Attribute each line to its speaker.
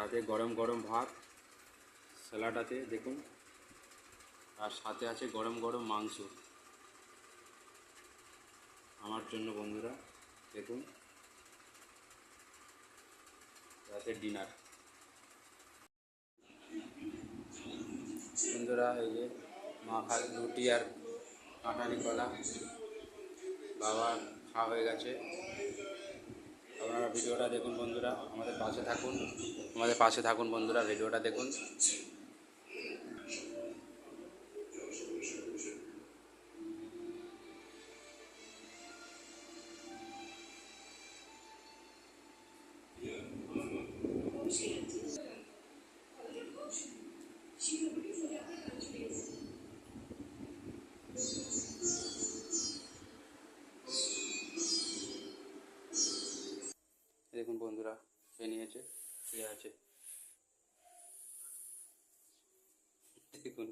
Speaker 1: সাথে গরম গরম ভাত, স্যালাড আছে দেখুন, আর সাথে আছে গরম গরম মাংস আমার জন্য বন্ধুরা। দেখুন রাতের ডিনার বন্ধুরা। এই যে মা খাল রুটি আর কাঁঠালি কলা, বাবা খাওয়া হয়ে গেছে। আপনারা ভিডিওটা দেখুন বন্ধুরা, আমাদের পাশে থাকুন বন্ধুরা, ভিডিওটা দেখুন। দেখুন বন্ধুরা, খেয়ে নিয়েছে, শুয়ে আছে দেখুন।